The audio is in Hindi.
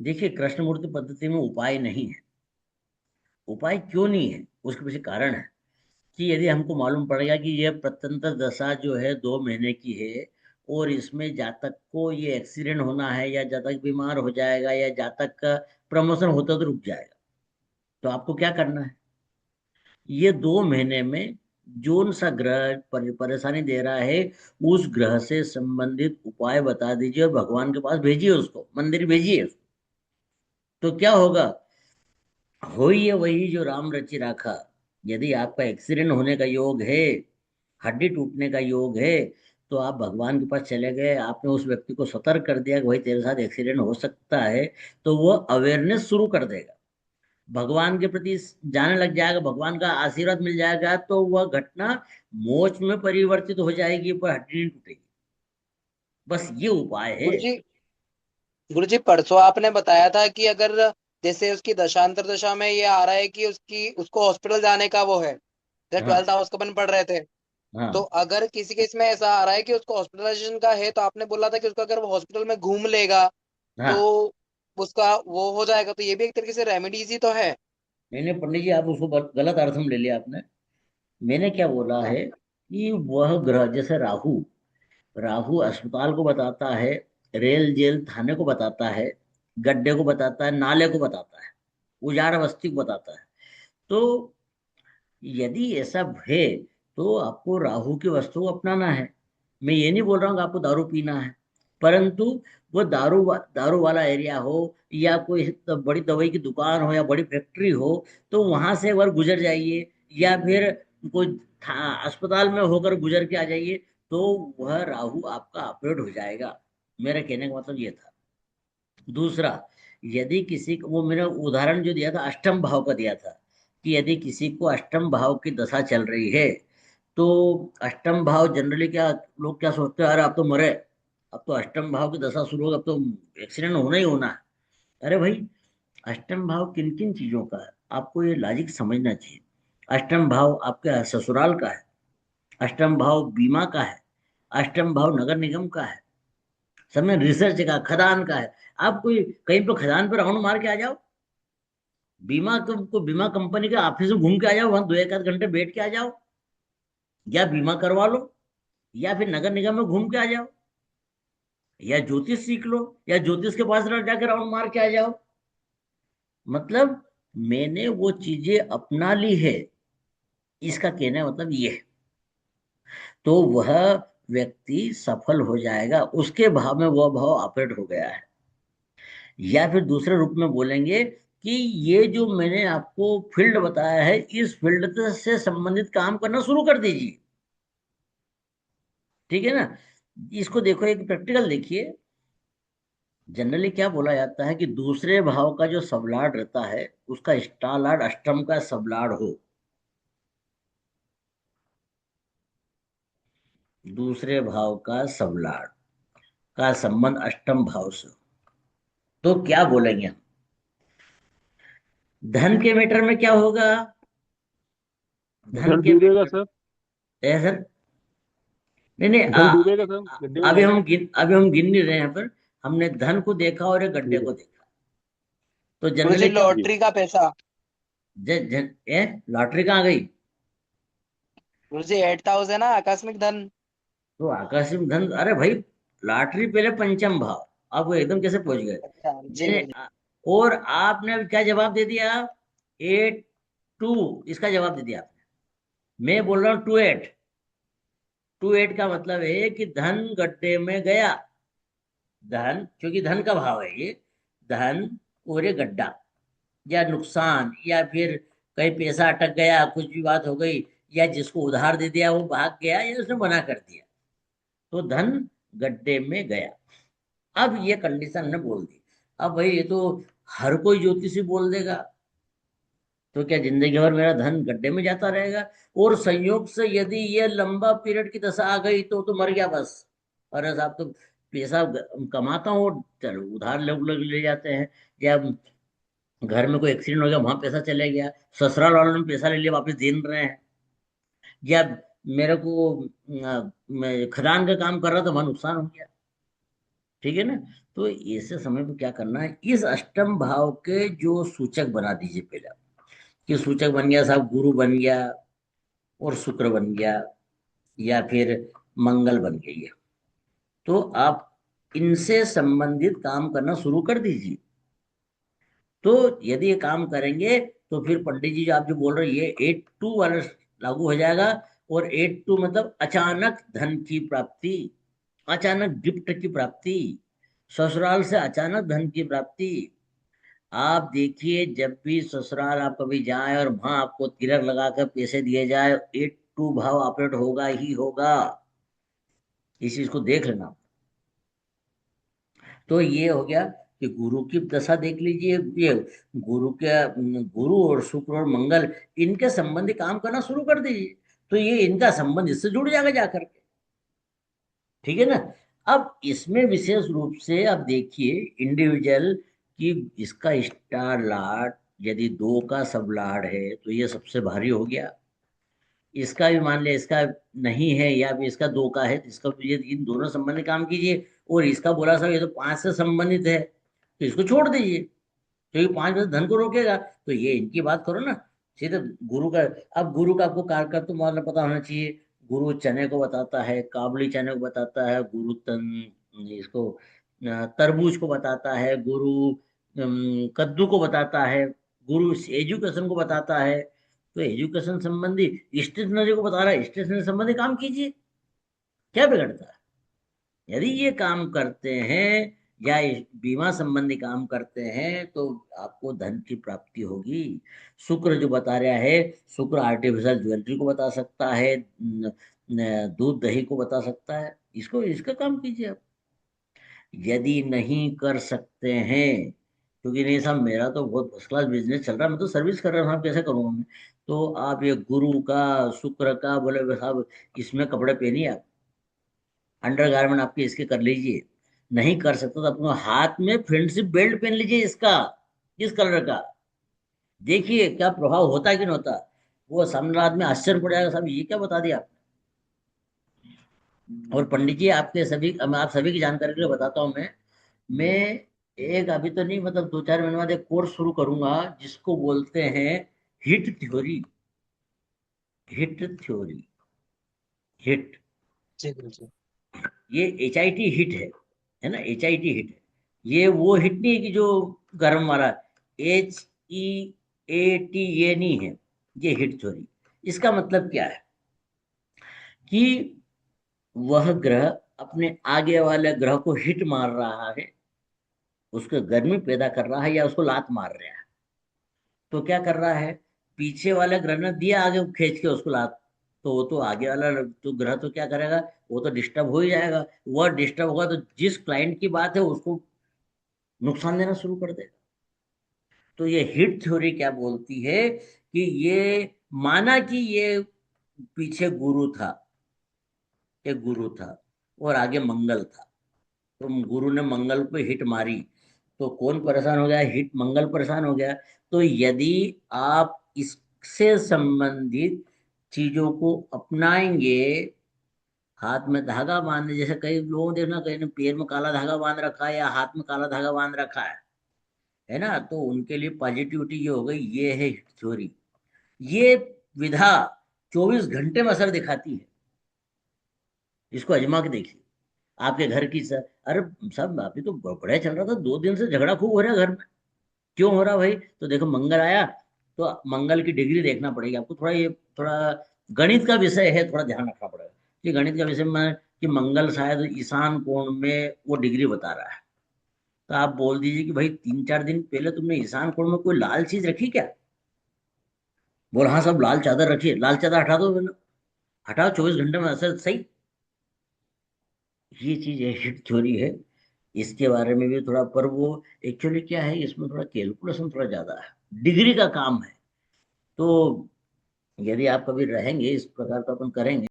देखिए, कृष्णमूर्ति पद्धति में उपाय नहीं है। उपाय क्यों नहीं है, उसके पीछे कारण है कि यदि हमको मालूम पड़ेगा कि यह प्रत्यंतर दशा जो है 2 महीने की है, और इसमें जातक को ये एक्सीडेंट होना है, या जातक बीमार हो जाएगा, या जातक का प्रमोशन होता तो रुक जाएगा, तो आपको क्या करना है? ये 2 महीने में जोन सा ग्रह परेशानी दे रहा है, उस ग्रह से संबंधित उपाय बता दीजिए और भगवान के पास भेजिए, उसको मंदिर भेजिए। तो क्या होगा? होई है वही जो राम रचि राखा। यदि आपका एक्सीडेंट होने का योग है, हड्डी टूटने का योग है, तो आप भगवान के पास चले गए, आपने उस व्यक्ति को सतर्क कर दिया कि भाई तेरे साथ एक्सीडेंट हो सकता है, तो वो अवेयरनेस शुरू कर देगा, भगवान के प्रति जाने लग जाएगा, भगवान का आशीर्वाद मिल जाएगा, तो वह घटना मोच में परिवर्तित हो जाएगी, पर हड्डी नहीं टूटेगी। बस ये उपाय है। गुरु जी परसों आपने बताया था कि अगर जैसे उसकी दशांतर दशा में ये आ रहा है कि उसको हॉस्पिटल जाने का वो है, जैसे हाँ, 12th हाउस का अपन पढ़ रहे थे। तो हाँ, अगर किसी केस में ऐसा आ रहा है कि उसको हॉस्पिटलाइजेशन का है, तो आपने बोला था कि उसको अगर वो हॉस्पिटल में घूम लेगा तो हाँ। उसका वो हो जाएगा, तो ये भी एक तरीके से रेमेडीज ही तो है। नहीं, नहीं, पंडित जी, आप उसको गलत अर्थ में ले लिया आपने। मैंने क्या बोला हाँ। है कि वह ग्रह जैसे राहु, राहु अस्पताल को बताता है, रेल जेल थाने को बताता है, गड्ढे को बताता है, नाले को बताता है, उजाड़ बस्ती को बताता है। तो यदि ऐसा है, तो आपको राहु की वस्तु को अपनाना है। मैं ये नहीं बोल रहा हूँ कि आपको दारू पीना है, परंतु वो दारू वाला एरिया हो, या कोई बड़ी दवाई की दुकान हो, या बड़ी फैक्ट्री हो, तो वहां से एक बार गुजर जाइए, या फिर कोई अस्पताल में होकर गुजर के आ जाइए, तो वह राहु आपका ऑपरेट हो जाएगा। मेरा कहने का मतलब ये था। दूसरा, यदि किसी को, वो मैंने उदाहरण जो दिया था अष्टम भाव का दिया था, कि यदि किसी को अष्टम भाव की दशा चल रही है, तो अष्टम भाव जनरली क्या, लोग क्या सोचते हैं, अरे अब तो मरे, अब तो अष्टम भाव की दशा शुरू होगी, अब तो एक्सीडेंट होना ही होना है। अरे भाई, अष्टम भाव किन किन चीजों का है, आपको ये लॉजिक समझना चाहिए। अष्टम भाव आपके ससुराल का है, अष्टम भाव बीमा का है, अष्टम भाव नगर निगम का है, सब में रिसर्च का, खदान का है। आप कोई कहीं पर खदान पर राउंड मार के आ जाओ, बीमा कंपनी के ऑफिस में घूम के आ जाओ, वहां 2 एक आध घंटे बैठ के आ जाओ, या बीमा करवा लो, या फिर नगर निगम में घूम के आ जाओ, या ज्योतिष सीख लो, या ज्योतिष के पास जाकर राउंड मार के आ जाओ। मतलब मैंने वो चीजें अपना ली है, इसका कहने का मतलब ये है। तो वह व्यक्ति सफल हो जाएगा, उसके भाव में वह भाव ऑपरेट हो गया है। या फिर दूसरे रूप में बोलेंगे कि ये जो मैंने आपको फील्ड बताया है, इस फील्ड से संबंधित काम करना शुरू कर दीजिए। ठीक है ना? इसको देखो, एक प्रैक्टिकल देखिए। जनरली क्या बोला जाता है कि दूसरे भाव का जो सबलाड रहता है, उसका स्टालार्ड अष्टम का सबलाड हो। दूसरे भाव का सबलाड का संबंध अष्टम भाव से हो, तो क्या बोलेंगे हम? धन के मैटर में क्या होगा? धन धन के डूबेगा मैटर, सर। सर, नहीं, नहीं, धन डूबेगा सर, गड्ढे में जाएगा। अभी हम गिन नहीं रहे हैं, यहाँ पर हमने धन को देखा और एक गड्ढे ठीक को है। देखा। तो गुरु जी जनरली क्या जी। लॉटरी का पैसा। लॉटरी कहाँ गई? गुरु जी 8,000 है ना, आकस्मिक धन। तो आकाशीय धन, अरे भाई, लॉटरी पहले पंचम भाव, आप वो एकदम कैसे पहुंच गए? अच्छा जी मैंने गुरु जी। और आपने अभी क्या जवाब दे दिया? 8 2, इसका जवाब दे दिया आपने। मैं बोल रहा हूँ 2 8। 2 8 का मतलब है कि धन गड्ढे में गया। धन, क्योंकि धन का भाव है ये, धन और ये गड्ढा, या नुकसान, या फिर कहीं पैसा अटक गया, कुछ भी बात हो गई, या जिसको उधार दे दिया वो भाग गया, या उसने मना कर दिया, तो धन गड्ढे में गया। अब ये कंडीशन ने बोल दी। अब भाई ये तो हर कोई ज्योतिषी बोल देगा, तो क्या जिंदगी भर मेरा धन गड्ढे में जाता रहेगा? और संयोग से यदि ये लंबा पीरियड की दशा आ गई, तो मर गया बस। अरे साहब, तो पैसा कमाता हूँ, चलो उधार लोग लोग ले जाते हैं, या घर में कोई एक्सीडेंट हो गया, वहां पैसा चले गया, ससुराल वालों ने पैसा ले लिया, वापस दे नहीं रहे हैं, या मेरे को मैं खदान का काम कर रहा था, वहां नुकसान हो गया। ठीक है ना। तो ऐसे समय पे क्या करना है, इस अष्टम भाव के जो सूचक बना दीजिए पहले आप। कि सूचक बन गया साहब, गुरु बन गया और शुक्र बन गया या फिर मंगल बन गई है। तो आप इनसे संबंधित काम करना शुरू कर दीजिए। तो यदि ये काम करेंगे तो फिर पंडित जी जो आप जो बोल रहे हैं ये 8-2 वाला लागू हो जाएगा। और 8-2 मतलब अचानक धन की प्राप्ति, अचानक गिफ्ट की प्राप्ति, ससुराल से अचानक धन की प्राप्ति। आप देखिए जब भी ससुराल आप कभी जाए और वहां आपको तिलक लगाकर पैसे दिए जाए, 8-2 भाव ऑपरेट होगा ही होगा। इस चीज को देख लेना। तो ये हो गया कि गुरु की दशा देख लीजिए। ये गुरु के गुरु और शुक्र और मंगल, इनके संबंधी काम करना शुरू कर दीजिए। तो ये इनका संबंध इससे जुड़ जाएगा जाकर के। ठीक है ना। अब इसमें विशेष रूप से आप देखिए इंडिविजुअल कि इसका स्टार लार्ड यदि 2 का सब लार्ड है तो ये सबसे भारी हो गया। इसका भी मान लिया इसका नहीं है या फिर इसका 2 का है तो इसका ये इन दोनों संबंधित काम कीजिए। और इसका बोला साहब ये तो 5 से संबंधित है तो इसको छोड़ दीजिए, क्योंकि 5 में से धन को रोकेगा। तो ये इनकी बात करो ना सीधे गुरु का। अब गुरु का आपको कारकर तो मतलब पता होना चाहिए। गुरु चने को बताता है, काबुली चने को बताता है, गुरु इसको तरबूज को बताता है, गुरु कद्दू को बताता है, गुरु एजुकेशन को बताता है। तो एजुकेशन संबंधी स्टेशनरी को बता रहा है, स्टेशनरी संबंधी काम कीजिए, क्या बिगड़ता है। यदि ये काम करते हैं या बीमा संबंधी काम करते हैं तो आपको धन की प्राप्ति होगी। शुक्र जो बता रहा है, शुक्र आर्टिफिशियल ज्वेलरी को बता सकता है, दूध दही को बता सकता है। इसको इसका काम कीजिए आप। यदि नहीं कर सकते हैं, क्योंकि नहीं साहब मेरा तो बहुत फर्स्ट क्लास बिजनेस चल रहा है, मैं तो सर्विस कर रहा हूँ साहब, कैसे करूँगा मैं। तो आप ये गुरु का शुक्र का बोले साहब इसमें कपड़े पहनिए आप, अंडरगारमेंट आपके इसके कर लीजिए। नहीं कर सकते तो अपने हाथ में फ्रेंडशिप बेल्ट पहन लीजिए इसका, इस कलर का। देखिए क्या प्रभाव होता है कि नहीं होता। वो सामने आदमी आश्चर्य पड़ जाएगा, साहब ये क्या बता दिया आपने। और पंडित जी आपके सभी, मैं आप सभी की जानकारी के लिए बताता हूँ मैं एक अभी तो नहीं मतलब 2-4 महीने बाद एक कोर्स शुरू करूंगा जिसको बोलते हैं hit theory. Hit theory, hit. जी गुरु जी। ये HIT हिट है ना, HIT हिट है। ये वो हिट नहीं है कि जो गर्म वाला, HEAT ये नहीं है। ये हिट थ्योरी, इसका मतलब क्या है कि वह ग्रह अपने आगे वाले ग्रह को हिट मार रहा है, उसको गर्मी पैदा कर रहा है या उसको लात मार रहा है। तो क्या कर रहा है, पीछे वाला ग्रह ने दिया आगे खींच के उसको लात, तो वो तो आगे वाला तो ग्रह तो क्या करेगा, वो तो डिस्टर्ब हो ही जाएगा। वह डिस्टर्ब होगा तो जिस क्लाइंट की बात है उसको नुकसान देना शुरू कर देगा। तो ये हिट थ्योरी क्या बोलती है कि ये माना कि ये पीछे गुरु था, एक गुरु था और आगे मंगल था। तो गुरु ने मंगल पे हिट मारी तो कौन परेशान हो गया, हिट मंगल परेशान हो गया। तो यदि आप इससे संबंधित चीजों को अपनाएंगे, हाथ में धागा बांधे, जैसे कई लोगों देखना कहीं ने पैर में काला धागा बांध रखा है या हाथ में काला धागा बांध रखा है ना, तो उनके लिए पॉजिटिविटी ये हो गई, ये है हिट थ्योरी। ये विधा 24 घंटे में असर दिखाती है। इसको आजमा के देखिए आपके घर की सर। अरे सब अभी तो बढ़िया चल रहा था, 2 दिन से झगड़ा खूब हो रहा है घर में। क्यों हो रहा भाई, तो देखो मंगल आया। तो मंगल की डिग्री देखना पड़ेगी आपको थोड़ा, ये थोड़ा गणित का विषय है, थोड़ा ध्यान रखना पड़ेगा कि गणित का विषय में कि मंगल शायद ईशान कोण में वो डिग्री बता रहा है। तो आप बोल दीजिए कि भाई 3-4 दिन पहले तुमने ईशान कोण में कोई लाल चीज रखी क्या। बोल हाँ सब लाल चादर रखी है, लाल चादर हटा दो, हटाओ 24 घंटे में असर सही। ये चीज है, हिट थ्योरी है। इसके बारे में भी थोड़ा, पर वो एक्चुअली क्या है इसमें थोड़ा कैलकुलेशन थोड़ा ज्यादा है, डिग्री का काम है। तो यदि आप कभी रहेंगे इस प्रकार का अपन करेंगे